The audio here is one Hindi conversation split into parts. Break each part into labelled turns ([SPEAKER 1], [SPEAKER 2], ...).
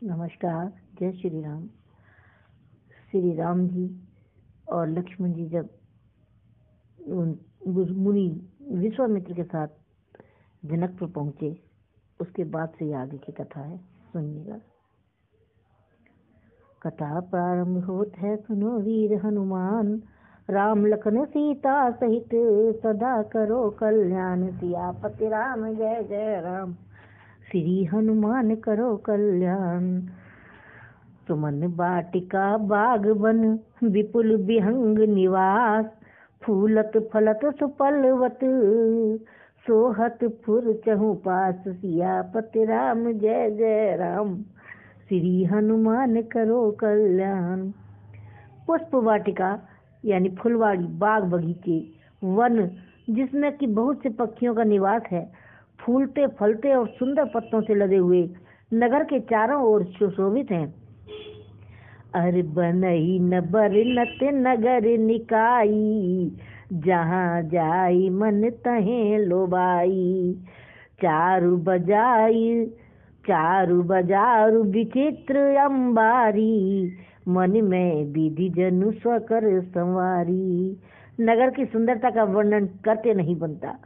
[SPEAKER 1] नमस्कार। जय श्री राम। श्री राम जी और लक्ष्मण जी जब मुनि विश्वामित्र के साथ जनकपुर पहुंचे, उसके बाद से आगे की कथा है, सुनिएगा। कथा प्रारंभ होत है, सुनो वीर हनुमान, राम लखन सीता सहित सदा करो कल्याण। सियापति राम जय जय राम, श्री हनुमान करो कल्याण। सुमन बाटिका बाग बन, विपुल विहंग निवास, फूलत फलत सुपलवत, सोहत फुर चहु पास। सियापति राम जय जय राम, श्री हनुमान करो कल्याण। पुष्प वाटिका यानी फुलवाड़ी, बाग बगीचे, वन जिसमें कि बहुत से पक्षियों का निवास है, फूलते फलते और सुंदर पत्तों से लदे हुए नगर के चारों ओर सुशोभित हैं। अरे बनई न बरनत नगर निकाई, जहाँ जाई मन तहें लोबाई। चारु बजारु विचित्र अंबारी, मन में विधि जनु स्वकर संवारी। नगर की सुंदरता का वर्णन करते नहीं बनता।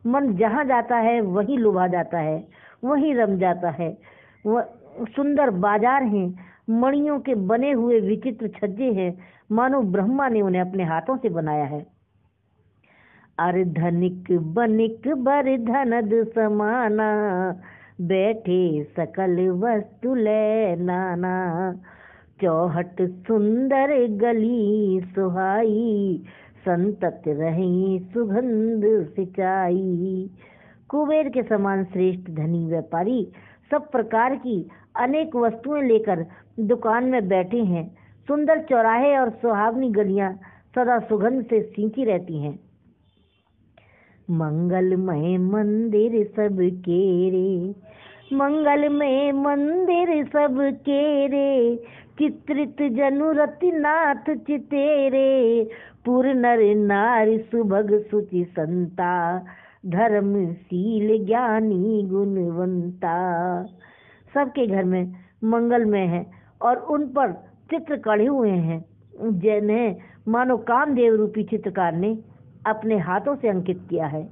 [SPEAKER 1] मन जहाँ जाता है वही लुभा जाता है, वही रम जाता है। वह सुंदर बाजार हैं, मणियों के बने हुए विचित्र छज्जे हैं, मानो ब्रह्मा ने उन्हें अपने हाथों से बनाया है। अरे धनिक बनिक बर धनद समाना, बैठे सकल वस्तु ले नाना। चौहट सुंदर गली सुहाई, संतत रही सुगंध सिंचाई। कुबेर के समान श्रेष्ठ धनी व्यापारी सब प्रकार की अनेक वस्तुएं लेकर दुकान में बैठे हैं। सुंदर चौराहे और सुहावनी गलियां सदा सुगंध से सींची रहती हैं। मंगलमय मंदिर सब केरे, मंगलमय मंदिर सब केरे, चित्रित जनु रति नाथ चितेरे। पुर नर नारी सुभग सुचि संता, धर्मशील ज्ञानी गुणवंता। सबके घर में मंगलमय है और उन पर चित्र कढ़े हुए हैं, जिन्हें मानो कामदेव रूपी चित्रकार ने अपने हाथों से अंकित किया है।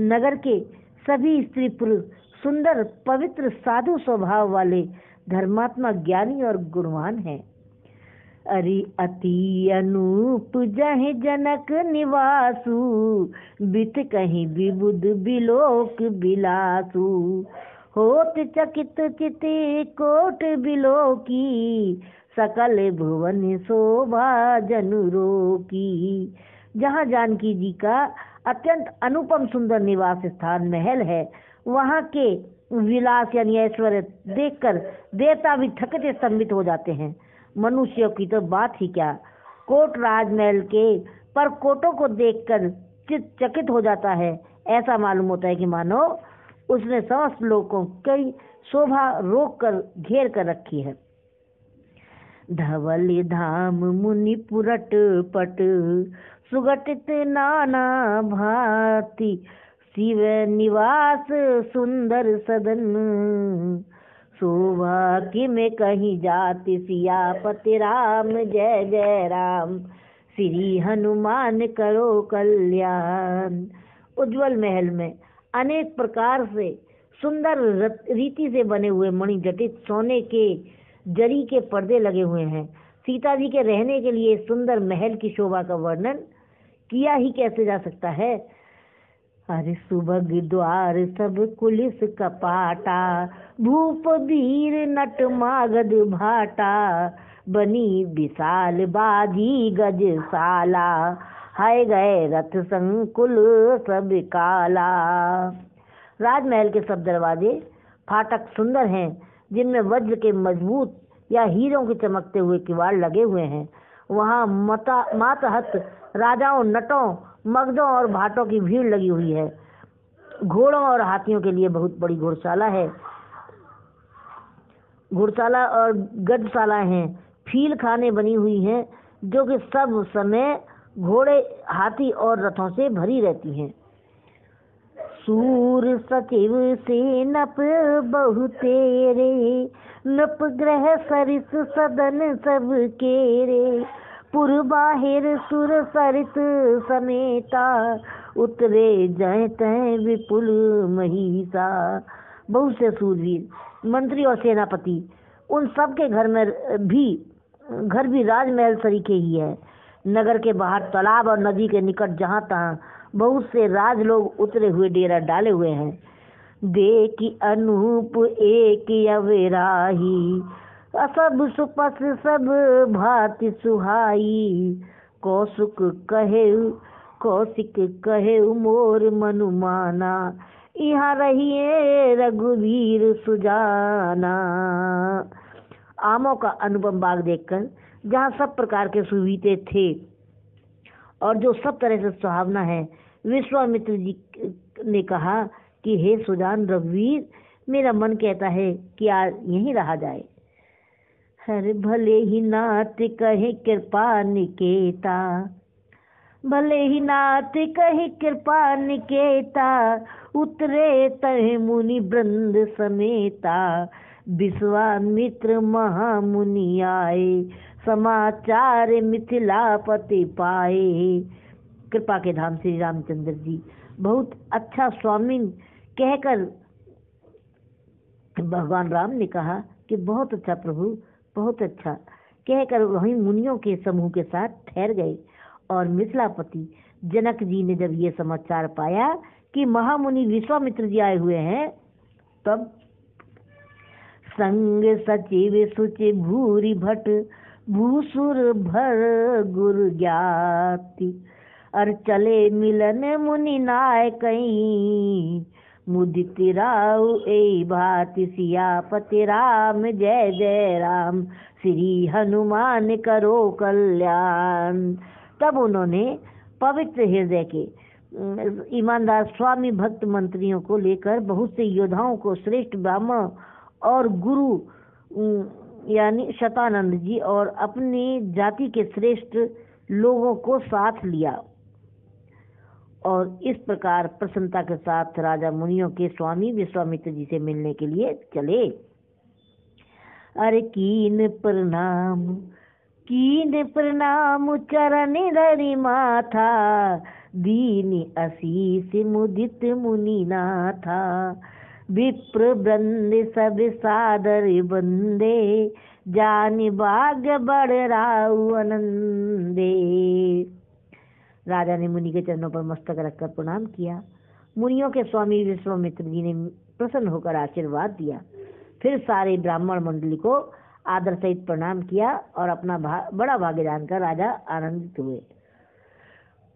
[SPEAKER 1] नगर के सभी स्त्री पुरुष सुंदर पवित्र साधु स्वभाव वाले धर्मात्मा ज्ञानी और गुणवान हैं। अरे अति अनूप जहि जनक निवासु, बित कहीं विबुध बिलोक बिलासु। होत चकित चिति कोट बिलोकी, सकल भुवन शोभा जनु रोकी। जहाँ जानकी जी का अत्यंत अनुपम सुंदर निवास स्थान महल है, वहाँ के विलास यानी ऐश्वर्य देखकर देवता भी थकते स्तंभित हो जाते हैं। मनुष्यों की तो बात ही क्या, कोट राजमहल के पर कोटों को देखकर चकित हो जाता है। ऐसा मालूम होता है कि मानो उसने समस्त लोगों की शोभा रोक कर घेर कर रखी है। धवल धाम मुनि पुरट पट, सुगठित नाना भांति। शिव निवास सुंदर सदन, शोभा कि में कहीं जाति। सियापति राम जय जय राम, श्री हनुमान करो कल्याण। उज्जवल महल में अनेक प्रकार से सुंदर रीति से बने हुए मणिजटित सोने के जरी के पर्दे लगे हुए हैं। सीता जी के रहने के लिए सुंदर महल की शोभा का वर्णन किया ही कैसे जा सकता है। अरे सुभग द्वार सब कुलिस कपाटा, भूप वीर नट मागध भाटा। बनी विशाल बाजी गजशाला, हाय गए रथ संकुल सब काला। राजमहल के सब दरवाजे फाटक सुंदर हैं, जिनमें वज्र के मजबूत या हीरों के चमकते हुए किवाड़ लगे हुए हैं। वहाँ मातहत राजाओं, नटों, मगधों और भाटों की भीड़ लगी हुई है। घोड़ों और हाथियों के लिए बहुत बड़ी घुड़शाला है, घुड़शाला और गजशाला हैं। फील खाने बनी हुई हैं, जो कि सब समय घोड़े, हाथी और रथों से भरी रहती हैं। सूर सचिव सेनप बहुतेरे, नपग्रह सरित सदन सब केरे, पुरबाहिर सुर सरित समेता, उतरे जय तय विपुल महिषा। बहुत से सूरवीर मंत्री और सेनापति, उन सब के घर भी राजमहल सरीखे ही है। नगर के बाहर तालाब और नदी के निकट जहाँ तहाँ बहुत से राज लोग उतरे हुए डेरा डाले हुए हैं। देखी अनूप एक अविराही, सब सुपस सब भांति सुहाई। कौशिक कहे मोर मनुमाना, यहाँ रहिए रघुवीर सुजाना। आमों का अनुपम बाग देखकर, जहाँ सब प्रकार के सुविते थे और जो सब तरह से सुहावना है, विश्वामित्र जी ने कहा कि हे सुजान रघुवीर, मेरा मन कहता है कि आज यहीं रहा जाए। हर भले ही नाथ कहे कृपा निकेता, भले ही नाथ कहे कृपा निकेता, उतरे तह मुनि वृंद समेता। विश्वामित्र महामुनि आए, समाचार मिथिलापति पाए। कृपा के धाम श्री रामचंद्र जी बहुत अच्छा स्वामी कहकर भगवान राम ने कहा कि बहुत अच्छा प्रभु, बहुत अच्छा कहकर वहीं मुनियों के समूह के साथ ठहर गए। और मिथिलापति जनक जी ने जब ये समाचार पाया कि महामुनि विश्वामित्र जी आए हुए हैं, तब संग सचिव सुचि भूरि भट, भूसुर भर गुरु ज्ञाति। अर चले मिलन मुनि नाय कहीं, मुदित राव ए भाति सियापति राम। जय जय राम, श्री हनुमान करो कल्याण। तब उन्होंने पवित्र हृदय के ईमानदार स्वामी भक्त मंत्रियों को लेकर बहुत से योद्धाओं को, श्रेष्ठ ब्राह्मण और गुरु यानी शतानंद जी और अपनी जाति के श्रेष्ठ लोगों को साथ लिया। और इस प्रकार प्रसन्नता के साथ राजा मुनियों के स्वामी विश्वामित्र जी से मिलने के लिए चले। अरे कीन प्रणाम चरण धरि माथा, दीन असीस मुदित मुनि नाथा। विप्र वृंद सब सादर बंदे, जानि भाग्य बढ़ राउ आनंदे। राजा ने मुनि के चरणों पर मस्तक रखकर प्रणाम किया। मुनियों के स्वामी विश्वामित्र जी ने प्रसन्न होकर आशीर्वाद दिया। फिर सारे ब्राह्मण मंडली को आदर सहित प्रणाम किया और अपना बड़ा भाग्य जानकर राजा आनंदित हुए।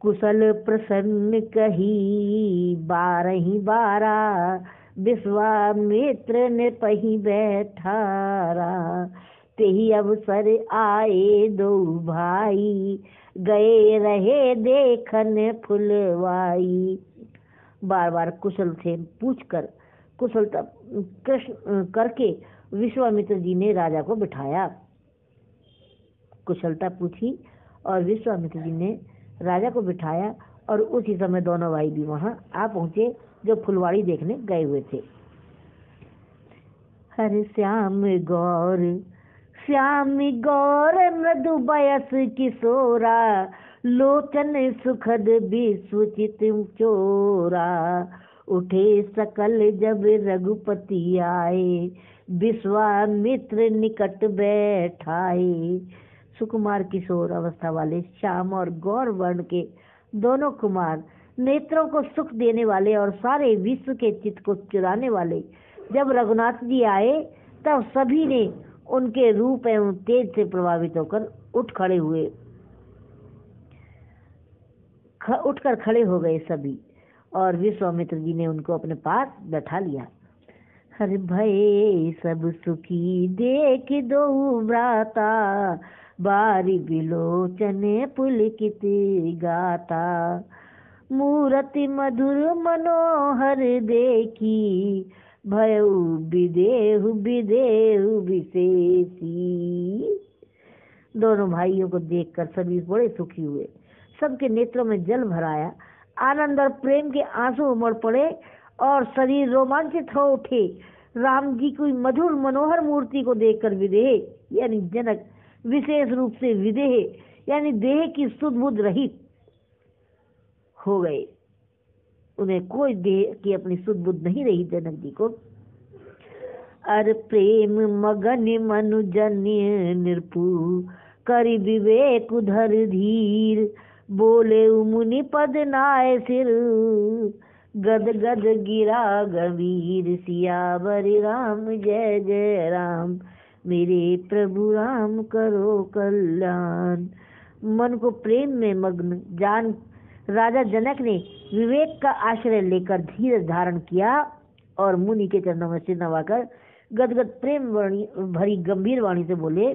[SPEAKER 1] कुशल प्रसन्न कही 12 विश्वामित्र ने पही बैठारा। तेही अवसर आए दो भाई, गए रहे देखन फुलवाई। बार बार कुशल से पूछकर कुशलता कृष्ण करके विश्वामित्र जी ने राजा को बिठाया। कुशलता पूछी और विश्वामित्र जी ने राजा को बिठाया और उसी समय दोनों भाई भी वहां आ पहुंचे जो फुलवाड़ी देखने गए हुए थे। हरे श्याम गौर मृदु बयस किशोरा, लोचन सुखद विश्वचित चोरा। उठे सकल जब रघुपति आए, विश्वामित्र निकट बैठाए। सुकुमार किशोर अवस्था वाले श्याम और गौर वर्ण के दोनों कुमार, नेत्रों को सुख देने वाले और सारे विश्व के चित्त को चुराने वाले जब रघुनाथ जी आए, तब सभी ने उनके रूप एवं तेज से प्रभावित होकर उठकर खड़े हो गए सभी। और विश्वामित्र जी ने उनको अपने पास बैठा लिया। हर भय सब सुखी देख दो भ्राता, बारी बिलोचन पुलकित गाता। मूरति मधुर मनोहर देखी, भयउ विदेहु विशेषी। दोनों भाइयों को देखकर सभी बड़े सुखी हुए। सबके नेत्रों में जल भर आया। आनंद और प्रेम के आंसू उमड़ पड़े और शरीर रोमांचित हो उठे। राम जी की मधुर मनोहर मूर्ति को देखकर विदेह यानी जनक विशेष रूप से विदेह यानी देह की सुध बुध रहित हो गए। उन्हें कोई देह की अपनी सुध बुध नहीं रही जनक जी को। अर प्रेम मगन मनुजन्य निरपु करि विवेक उधर धीर बोले मुनि पद नाय सिर गद गद गिरा गंभीर सियावर राम जय जय राम मेरे प्रभु राम करो कल्याण। मन को प्रेम में मग्न जान राजा जनक ने विवेक का आश्रय लेकर धीरज धारण किया और मुनि के चरणों में सिर नवाकर गदगद प्रेम भरी गंभीर वाणी से बोले,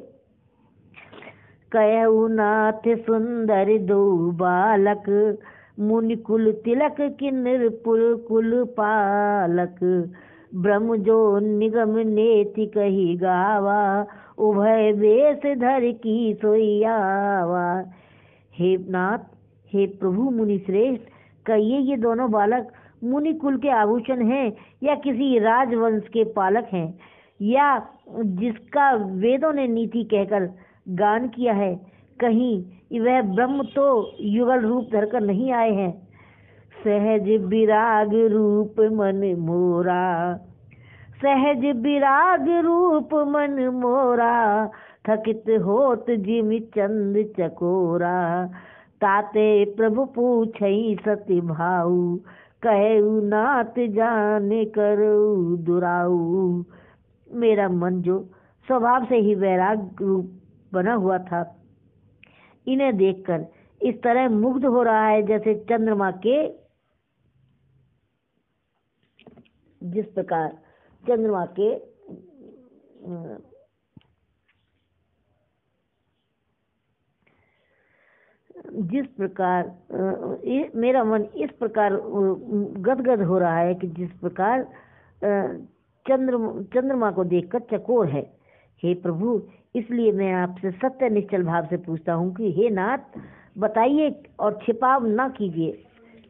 [SPEAKER 1] कहु नाथ सुंदर दो बालक मुनि कुल तिलक किन्नर पुल कुल पालक ब्रह्म जो निगम नेति कही गावा उभय वेश धर की सोयावा। हे नाथ, हे प्रभु मुनि श्रेष्ठ, कहिए ये दोनों बालक मुनि कुल के आभूषण हैं या किसी राजवंश के पालक हैं या जिसका वेदों ने नीति कहकर गान किया है, कहीं वह ब्रह्म तो युगल रूप धरकर नहीं आए हैं। सहज विराग रूप मन मोरा सहज विराग रूप मन मोरा थकित होत जिमि चंद चकोरा ताते प्रभु पूछई सति भाऊ कहु नाथ जाने करऊ दुराऊ। मेरा मन जो स्वभाव से ही वैराग रूप बना हुआ था, इन्हें देखकर इस तरह मुग्ध हो रहा है जैसे चंद्रमा के जिस प्रकार मेरा मन इस प्रकार गदगद हो रहा है कि जिस प्रकार चंद्रमा को देखकर चकोर है। हे प्रभु, इसलिए मैं आपसे सत्य निश्चल भाव से पूछता हूँ कि हे नाथ, बताइए और छिपाव ना कीजिए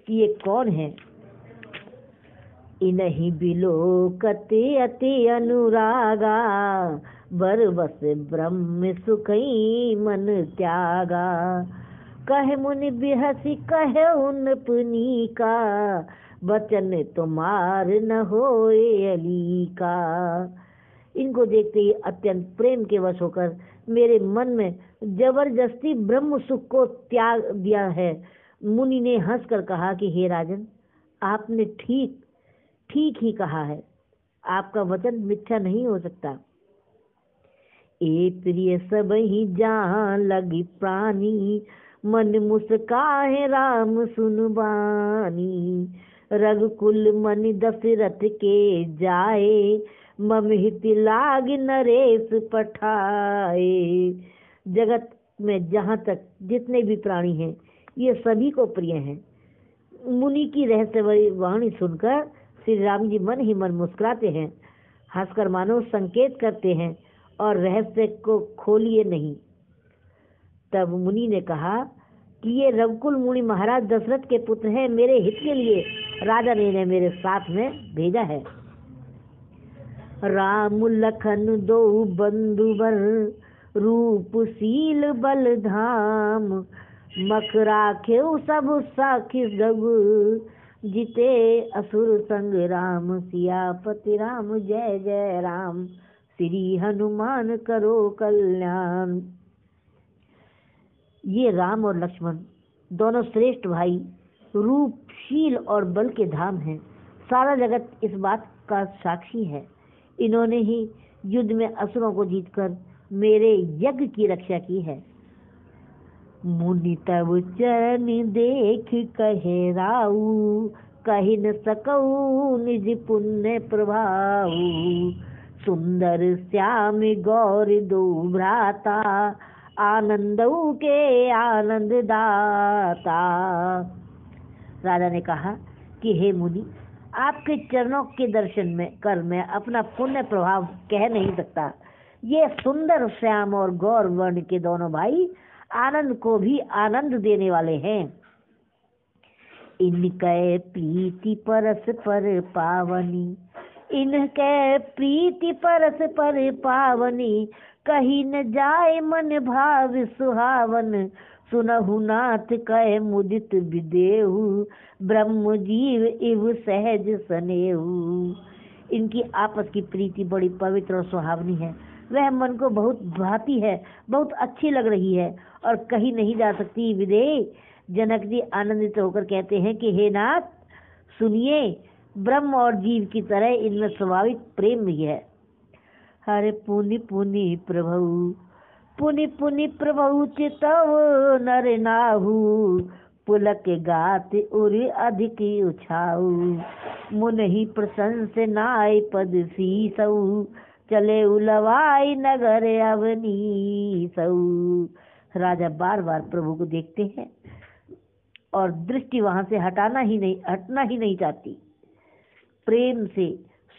[SPEAKER 1] कि ये कौन है। इन्हीं बिलोकते अति अनुरागा बरबस ब्रह्म सुखई मन त्यागा कहे मुनि बिहसी कहे उन पुनीका बचन तुम्हार न होए अली का। इनको देखते ही अत्यंत प्रेम के वश होकर मेरे मन में जबरदस्ती ब्रह्म सुख को त्याग दिया है। मुनि ने हंसकर कहा कि हे राजन, आपने ठीक ही कहा है, आपका वचन मिथ्या नहीं हो सकता। ए प्रिय सब ही जहाँ लगी प्राणी मन मुस्काहे राम सुनबानी रघुकुल मनि दशरथ के जाए ममहित लाग नरेश पठाए। जगत में जहाँ तक जितने भी प्राणी हैं, ये सभी को प्रिय हैं। मुनि की रहस्यमयी वाणी सुनकर श्री राम जी मन ही मन मुस्कुराते हैं, हंसकर मानो संकेत करते हैं और रहस्य को खोलिए नहीं। तब मुनि ने कहा कि ये रघुकुल मुनि महाराज दशरथ के पुत्र हैं, मेरे हित के लिए राजा ने इन्हें मेरे साथ में भेजा है। राम लखन दो बंधुबर रूप शील बल धाम मख राखेउ सब साखी जग जीते असुर संग राम सियापति राम जय जय राम श्री हनुमान करो कल्याण। ये राम और लक्ष्मण दोनों श्रेष्ठ भाई रूप शील और बल के धाम हैं। सारा जगत इस बात का साक्षी है। इन्होंने ही युद्ध में असुरों को जीतकर मेरे यज्ञ की रक्षा की है। मुनि तब चरण देख कहे राऊ कहि न सकऊ निज पुण्य प्रभाऊ सुंदर श्याम गौर दो भ्राता आनंदऊ के आनंद दाता। राजा ने कहा कि हे मुनि, आपके चरणों के दर्शन में कर मैं अपना पुण्य प्रभाव कह नहीं सकता। ये सुंदर श्याम और गौर वर्ण के दोनों भाई आनंद को भी आनंद देने वाले हैं। इनके प्रीति परस पर पावनी इनके प्रीति परस पर पावनी, कहीं न जाए मन भाव सुहावन। सुनहु नाथ कह मुदित विदेहु, ब्रह्म जीव इव सहज सनेहु। इनकी आपस की प्रीति बड़ी पवित्र और सुहावनी है, वह मन को बहुत भाती है, बहुत अच्छी लग रही है और कहीं नहीं जा सकती। विदेह जनक जी आनंदित होकर कहते हैं कि हे नाथ सुनिए, ब्रह्म और जीव की तरह इनमें स्वाभाविक प्रेम भी है। हरे पुनि पुनि प्रभु, पुनि पुनि प्रभु चितव नर नाहु, पुलक गात उर अधिक उछाऊ। मुन ही प्रशंस नाय पद सीसऊ, चले उलवाई नगर अवनीसऊ। राजा बार बार प्रभु को देखते हैं और दृष्टि वहां से हटना ही नहीं चाहती। प्रेम से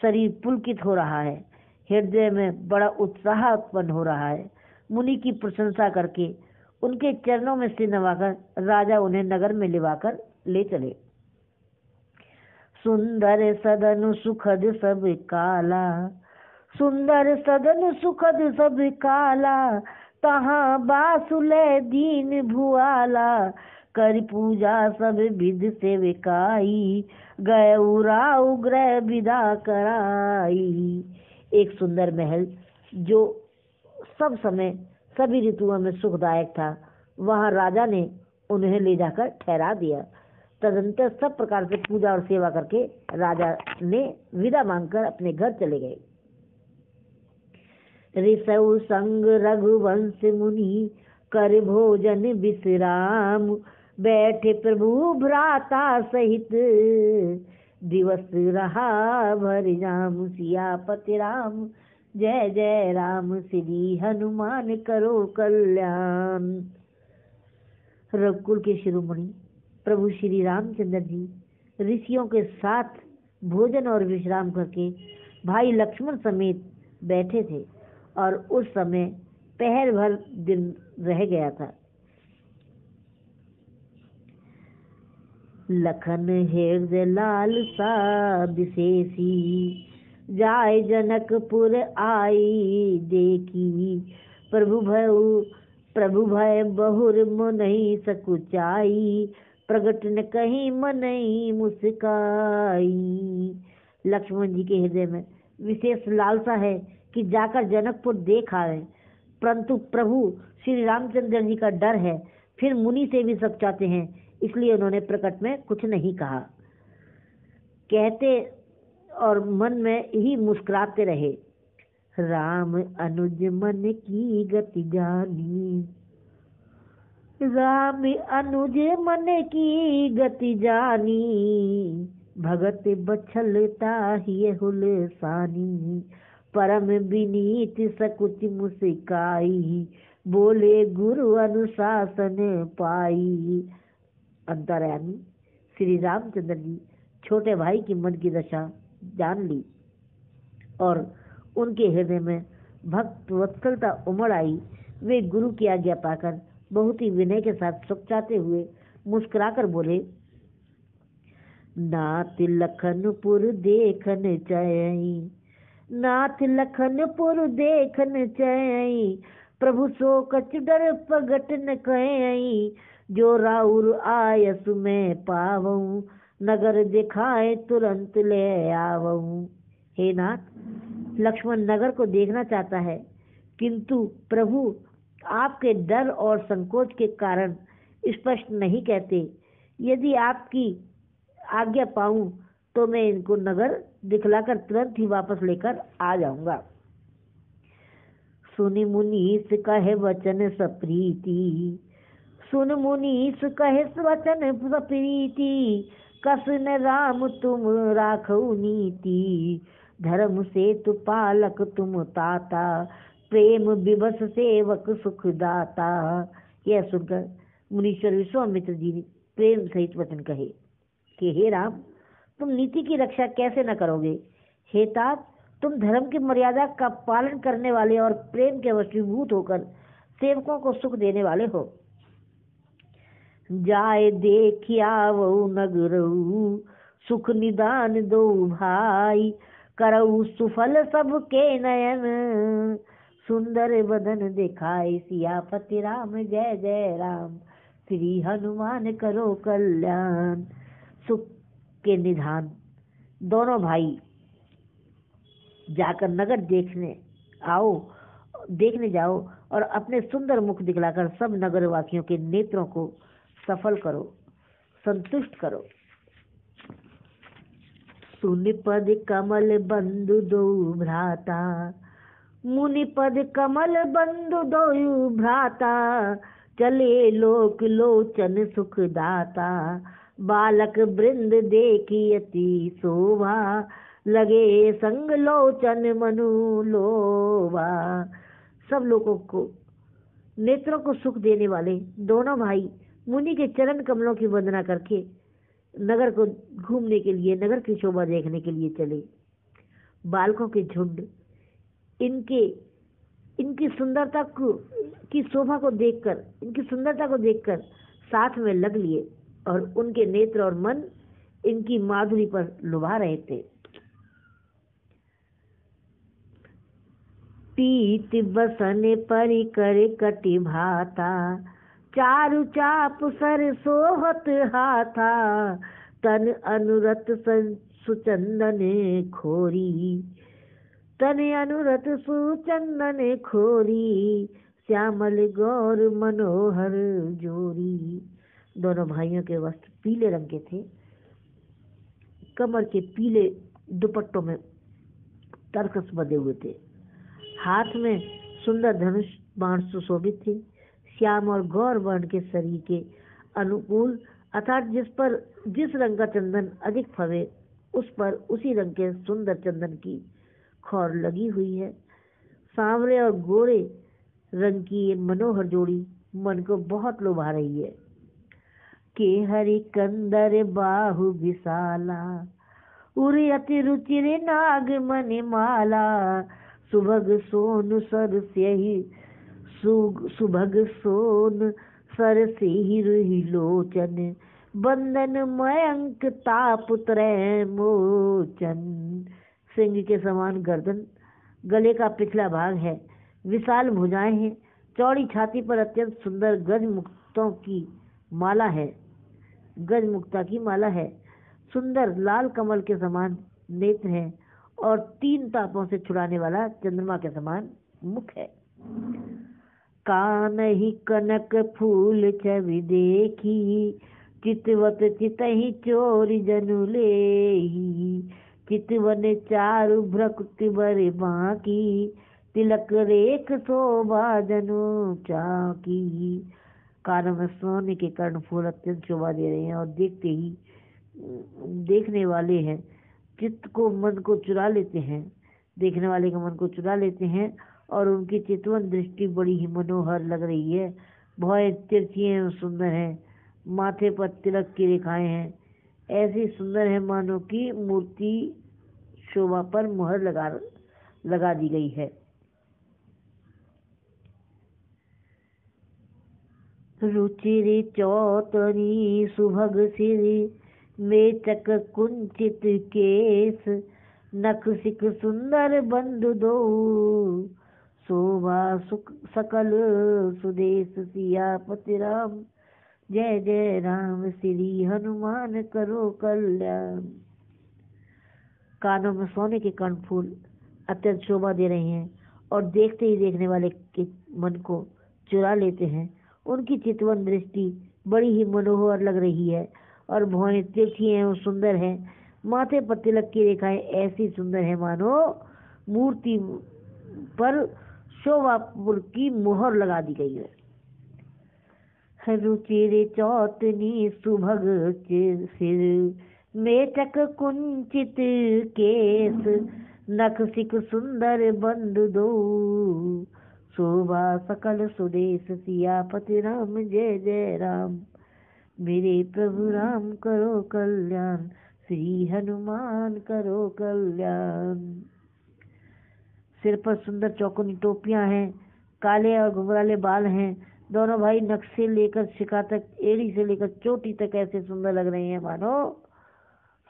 [SPEAKER 1] शरीर पुलकित हो रहा है, हृदय में बड़ा उत्साह उत्पन्न हो रहा है। मुनि की प्रशंसा करके उनके चरणों में सिर नवाकर राजा उन्हें नगर में लिवाकर ले चले। सुंदर सदन सुखद सब काला, सुंदर सदन सुखद सब काला, तहाँ बासुले दीन भुआला। कर पूजा सब विध से विकाई, गए उराऊ ग्रह विदा कराई। एक सुंदर महल जो सब समय सभी ऋतुओं में सुखदायक था, वहां राजा ने उन्हें ले जाकर ठहरा दिया। तदंतर सब प्रकार से पूजा और सेवा करके राजा ने विदा मांगकर अपने घर चले गए। ऋषौ संग रघुवंश मुनि, कर भोजन विश्राम। बैठे प्रभु भ्राता सहित, दिवस रहा भर जाम। सियापति राम जय जय राम, श्री हनुमान करो कल्याण। रघुकुल के शिरोमणि प्रभु श्री रामचंद्र जी ऋषियों के साथ भोजन और विश्राम करके भाई लक्ष्मण समेत बैठे थे और उस समय पहर भर दिन रह गया था। लखन हृदय लालसा विशेषी, जाय जनकपुर आई देखी। प्रभु भय बहुर मनहि सकुचाई, प्रगट न कहीं मनहि मुस्काई। लक्ष्मण जी के हृदय में विशेष लालसा है कि जाकर जनकपुर देख आए, परंतु प्रभु श्री रामचंद्र जी का डर है, फिर मुनि से भी सब चाहते हैं, इसलिए उन्होंने प्रकट में कुछ नहीं कहा। कहते और मन में ही मुस्कुराते रहे। राम अनुज मन की गति जानी, राम अनुज मन की गति जानी। भगत बछलता ही हुलसानी, परम विनीत सकुच मुस्काई। बोले गुरु अनुशासन पाई। अंतर्यामी श्री रामचंद्र जी छोटे भाई की मन की दशा जान ली और उनके हृदय में भक्त वत्सलता उमड़ आई। वे गुरु की आज्ञा पाकर बहुत ही विनय के साथ सुख चाहते हुए मुस्कुराकर बोले, नाथ लखनपुर देखन चई, नाथ लखनपुर देखन चई। प्रभु सो कछ डर प्रगट न कई, जो राउर आयस में पावऊं। नगर दिखाए तुरंत ले आवऊं। हे नाथ, लक्ष्मण नगर को देखना चाहता है, किंतु प्रभु आपके डर और संकोच के कारण स्पष्ट नहीं कहते। यदि आपकी आज्ञा पाऊं तो मैं इनको नगर दिखलाकर तुरंत ही वापस लेकर आ जाऊंगा। सुनि मुनीस कहे वचन सप्रीति, सुन मुनीस कहे वचन सप्रीति। कस न राम तुम राखऊ नीति, धर्म से तु पालक तुम ताता। प्रेम विवश सेवक सुखदाता। यह सुनकर मुनीश्वर विश्वामित्र जी ने प्रेम सहित वचन कहे कि हे राम, तुम नीति की रक्षा कैसे न करोगे। हे तात, तुम धर्म की मर्यादा का पालन करने वाले और प्रेम के वशीभूत होकर सेवकों को सुख देने वाले हो। जाय देखिया वो नगरऊ, सुख निदान दो भाई। करऊ सुफल सबके नयन, सुंदर बदन दिखाए सियापति राम। जय जय राम, श्री हनुमान करो कल्याण। सुख के निधान दोनों भाई जाकर नगर देखने जाओ और अपने सुंदर मुख दिखलाकर सब नगर वासियों के नेत्रों को सफल करो, संतुष्ट करो। सुनिपद कमल बंधु दो भ्राता, मुनिपद कमल बंधु दो भ्राता, चले लोक लोचन सुख दाता। बालक वृंद देखी अति शोभा, लगे संग लोचन मनु लोभा। सब लोगों को नेत्रों को सुख देने वाले दोनों भाई मुनि के चरण कमलों की वंदना करके नगर को घूमने के लिए, नगर की शोभा देखने के लिए चले। बालकों के झुंड इनकी सुंदरता की शोभा को देखकर, इनकी सुंदरता को देखकर साथ में लग लिए और उनके नेत्र और मन इनकी माधुरी पर लुभा रहे थे। पीत बसन परि कर कटि भाता, चारु चाप सर सोहत हाथा। तन अनुरत सुचंदन खोरी, तन अनुरत सुचंदन खोरी। श्यामल गौर मनोहर जोरी। दोनों भाइयों के वस्त्र पीले रंग के थे। कमर के पीले दुपट्टों में तरकस बंधे हुए थे। हाथ में सुंदर धनुष बाण सुशोभित थे। श्याम और गौर वर्ण के शरीर के अनुकूल अर्थात जिस रंग का चंदन अधिक फवे उस पर उसी रंग के सुंदर चंदन की खौर लगी हुई है। सांवरे और गोरे रंग की ये मनोहर जोड़ी मन को बहुत लुभा रही है। के हरि कंदर बाहु विशाला, उरि अति रुचिर नाग मणि माला। सुभग सोन सर स्यहि सुभग सोन सर सिहि लोचन। बंदन मयंक ताप त्रय मोचन। सिंह के समान गर्दन, गले का पिछला भाग है, विशाल भुजाएं हैं, चौड़ी छाती पर अत्यंत सुंदर गजमुक्तों की माला है, गजमुक्ता की माला है। सुंदर लाल कमल के समान नेत्र हैं और 3 तापों से छुड़ाने वाला चंद्रमा के समान मुख है। कानहि कनक फूल छवि देखी, चितवत चितहि चोरी जनु लेही। चितवन चारु भ्रकुटि बर बांकी, तिलक रेख शोभा जनु चाकी। कानों में सोने के कर्णफूल अत्यंत शोभा दे रहे हैं और देखने वाले हैं, चित्त को मन को चुरा लेते हैं, देखने वाले का मन को चुरा लेते हैं और उनकी चितवन दृष्टि बड़ी ही मनोहर लग रही है। भौहें तिरछी एवं सुंदर हैं, माथे पर तिलक की रेखाएं हैं, ऐसी सुंदर है मानो की मूर्ति शोभा पर मुहर लगा दी गई है। रुचिर चौतरी सुभग सिर, मेचक कुंचित केस। नख सिक सुंदर बंधु दो, शोभा सकल सुदेश। सियापति राम जय जय राम, श्री हनुमान करो कल्याण। कानों में सोने के कर्णफूल अत्यंत शोभा दे रहे हैं और देखते ही देखने वाले के मन को चुरा लेते हैं। उनकी चितवन दृष्टि बड़ी ही मनोहर लग रही है और भौहें तिरछी एवं सुंदर है, माथे पर तिलक की रेखाएं ऐसी सुंदर है मानो मूर्ति पर शोभापुर की मुहर लगा दी गई है। रुचिर चौतनी सुभग सिर, मेचक कुंचित केस। नख सिक सुंदर बंधु दो, शोभा सकल सुदेश। सियापति राम जय जय राम, मेरे प्रभु राम करो कल्याण। श्री हनुमान करो कल्याण। सिर पर सुंदर चौकोनी टोपियां हैं, काले और घुंघराले बाल हैं। दोनों भाई नख से लेकर शिखा तक, एड़ी से लेकर चोटी तक ऐसे सुंदर लग रहे हैं मानो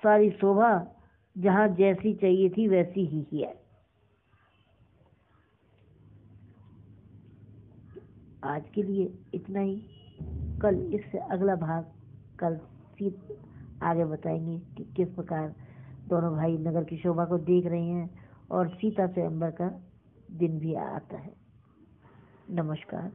[SPEAKER 1] सारी शोभा जहाँ जैसी चाहिए थी वैसी ही है। आज के लिए इतना ही। कल इससे अगला भाग कल आगे बताएंगे कि किस प्रकार दोनों भाई नगर की शोभा को देख रहे हैं और सीता स्वयंवर का दिन भी आता है। नमस्कार।